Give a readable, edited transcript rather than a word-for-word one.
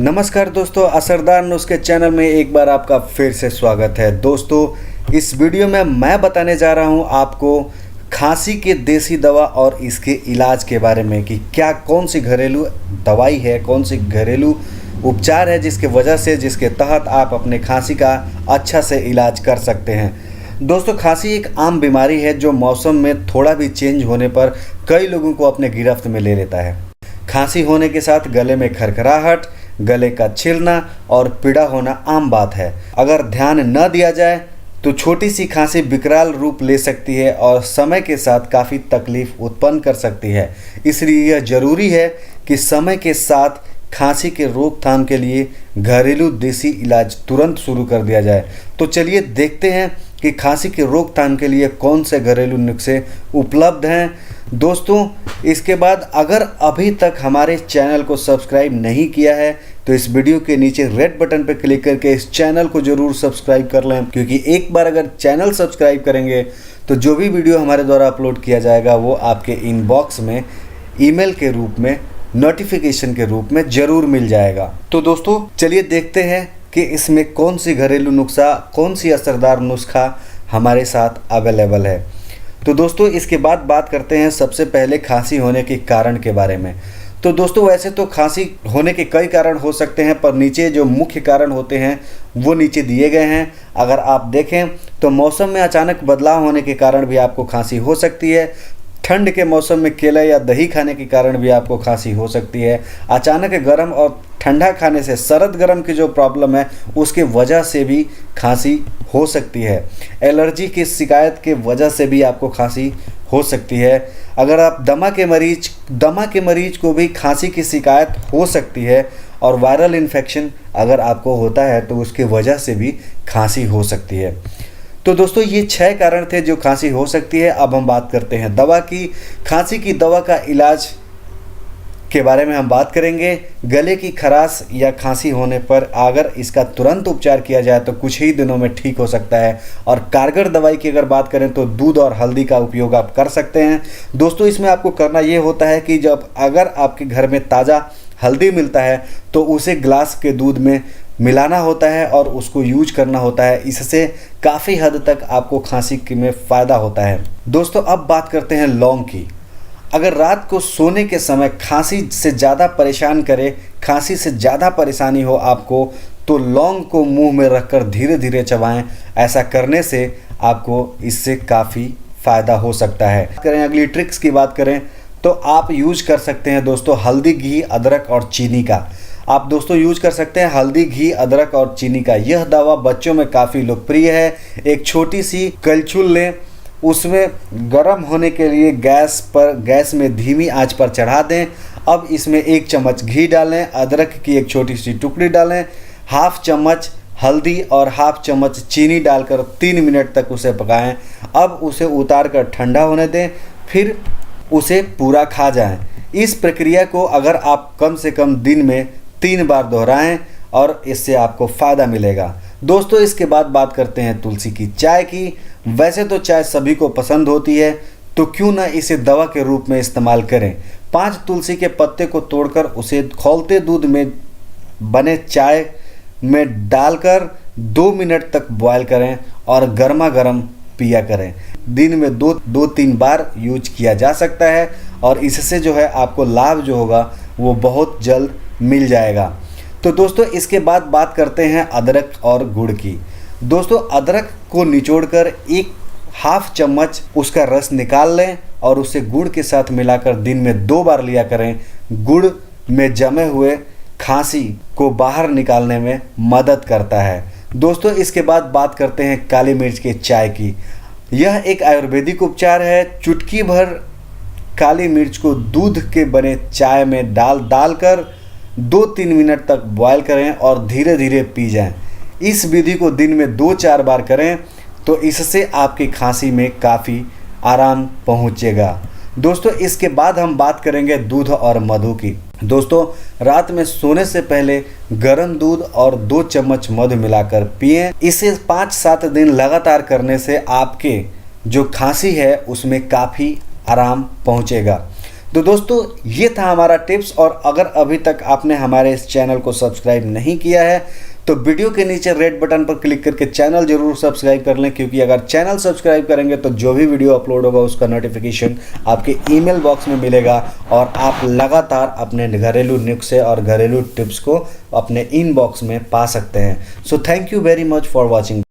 नमस्कार दोस्तों, असरदार नुस्खे चैनल में एक बार आपका फिर से स्वागत है। दोस्तों, इस वीडियो में मैं बताने जा रहा हूं आपको खांसी के देसी दवा और इसके इलाज के बारे में कि क्या कौन सी घरेलू दवाई है, कौन सी घरेलू उपचार है जिसके तहत आप अपने खांसी का अच्छा से इलाज कर सकते हैं। दोस्तों, खांसी एक आम बीमारी है जो मौसम में थोड़ा भी चेंज होने पर कई लोगों को अपने गिरफ्त में ले लेता है। खांसी होने के साथ गले में खरखराहट, गले का छिलना और पीड़ा होना आम बात है। अगर ध्यान न दिया जाए तो छोटी सी खांसी विकराल रूप ले सकती है और समय के साथ काफ़ी तकलीफ उत्पन्न कर सकती है। इसलिए यह जरूरी है कि समय के साथ खांसी के रोकथाम के लिए घरेलू देसी इलाज तुरंत शुरू कर दिया जाए। तो चलिए देखते हैं कि खांसी के रोकथाम के लिए कौन से घरेलू नुस्खे उपलब्ध हैं। दोस्तों, इसके बाद अगर अभी तक हमारे चैनल को सब्सक्राइब नहीं किया है तो इस वीडियो के नीचे रेड बटन पर क्लिक करके इस चैनल को ज़रूर सब्सक्राइब कर लें, क्योंकि एक बार अगर चैनल सब्सक्राइब करेंगे तो जो भी वीडियो हमारे द्वारा अपलोड किया जाएगा वो आपके इनबॉक्स में ईमेल के रूप में, नोटिफिकेशन के रूप में ज़रूर मिल जाएगा। तो दोस्तों, चलिए देखते हैं कि इसमें कौन सी घरेलू नुस्खा, कौन सी असरदार नुस्खा हमारे साथ अवेलेबल है। तो दोस्तों, इसके बाद बात करते हैं सबसे पहले खांसी होने के कारण के बारे में। तो दोस्तों, वैसे तो खांसी होने के कई कारण हो सकते हैं, पर नीचे जो मुख्य कारण होते हैं वो नीचे दिए गए हैं। अगर आप देखें तो मौसम में अचानक बदलाव होने के कारण भी आपको खांसी हो सकती है। ठंड के मौसम में केला या दही खाने के कारण भी आपको खांसी हो सकती है। अचानक गर्म और ठंडा खाने से सरद गर्म की जो प्रॉब्लम है उसके वजह से भी खांसी हो सकती है। एलर्जी की शिकायत के वजह से भी आपको खांसी हो सकती है। अगर आप दमा के मरीज को भी खांसी की शिकायत हो सकती है। और वायरल इन्फेक्शन अगर आपको होता है तो उसकी वजह से भी खांसी हो सकती है। तो दोस्तों, ये 6 कारण थे जो खांसी हो सकती है। अब हम बात करते हैं दवा की। खांसी की दवा का इलाज के बारे में हम बात करेंगे। गले की खराश या खांसी होने पर अगर इसका तुरंत उपचार किया जाए तो कुछ ही दिनों में ठीक हो सकता है। और कारगर दवाई की अगर बात करें तो दूध और हल्दी का उपयोग आप कर सकते हैं। दोस्तों, इसमें आपको करना ये होता है कि अगर आपके घर में ताज़ा हल्दी मिलता है तो उसे ग्लास के दूध में मिलाना होता है और उसको यूज करना होता है। इससे काफ़ी हद तक आपको खांसी में फ़ायदा होता है। दोस्तों, अब बात करते हैं लौंग की। अगर रात को सोने के समय खांसी से ज़्यादा परेशान करे, खांसी से ज़्यादा परेशानी हो आपको, तो लौंग को मुंह में रखकर धीरे धीरे चबाएं। ऐसा करने से आपको इससे काफ़ी फ़ायदा हो सकता है। अगली ट्रिक्स की बात करें तो आप यूज कर सकते हैं दोस्तों हल्दी, घी, अदरक और चीनी का। आप दोस्तों यूज कर सकते हैं हल्दी, घी, अदरक और चीनी का। यह दवा बच्चों में काफ़ी लोकप्रिय है। एक छोटी सी कलछुल लें, उसमें गर्म होने के लिए गैस में धीमी आंच पर चढ़ा दें। अब इसमें 1 चम्मच घी डालें, अदरक की एक छोटी सी टुकड़ी डालें, हाफ चम्मच हल्दी और हाफ चम्मच चीनी डालकर 3 मिनट तक उसे पकाएं। अब उसे उतार कर ठंडा होने दें, फिर उसे पूरा खा जाएं। इस प्रक्रिया को अगर आप कम से कम दिन में 3 बार दोहराएं और इससे आपको फ़ायदा मिलेगा। दोस्तों, इसके बाद बात करते हैं तुलसी की चाय की। वैसे तो चाय सभी को पसंद होती है, तो क्यों ना इसे दवा के रूप में इस्तेमाल करें। 5 तुलसी के पत्ते को तोड़कर उसे खौलते दूध में बने चाय में डालकर 2 मिनट तक बॉयल करें और गर्मा गर्म पिया करें। दिन में 2-3 बार यूज किया जा सकता है और इससे जो है आपको लाभ जो होगा वो बहुत जल्द मिल जाएगा। तो दोस्तों, इसके बाद बात करते हैं अदरक और गुड़ की। दोस्तों, अदरक को निचोड़कर 1/2 चम्मच उसका रस निकाल लें और उसे गुड़ के साथ मिलाकर दिन में 2 बार लिया करें। गुड़ में जमे हुए खांसी को बाहर निकालने में मदद करता है। दोस्तों, इसके बाद बात करते हैं काली मिर्च के चाय की। यह एक आयुर्वेदिक उपचार है। चुटकी भर काली मिर्च को दूध के बने चाय में डालकर 2-3 मिनट तक बॉयल करें और धीरे धीरे पी जाएं। इस विधि को दिन में 2-4 बार करें तो इससे आपकी खांसी में काफ़ी आराम पहुंचेगा। दोस्तों, इसके बाद हम बात करेंगे दूध और मधु की। दोस्तों, रात में सोने से पहले गर्म दूध और 2 चम्मच मधु मिलाकर पिएं। इसे 5-7 दिन लगातार करने से आपके जो खांसी है उसमें काफ़ी आराम पहुंचेगा। तो दोस्तों ये था हमारा टिप्स, और अगर अभी तक आपने हमारे इस चैनल को सब्सक्राइब नहीं किया है तो वीडियो के नीचे रेड बटन पर क्लिक करके चैनल जरूर सब्सक्राइब कर लें, क्योंकि अगर चैनल सब्सक्राइब करेंगे तो जो भी वीडियो अपलोड होगा उसका नोटिफिकेशन आपके ईमेल बॉक्स में मिलेगा और आप लगातार अपने घरेलू नुस्खे और घरेलू टिप्स को अपने इनबॉक्स में पा सकते हैं। So thank you very much for watching.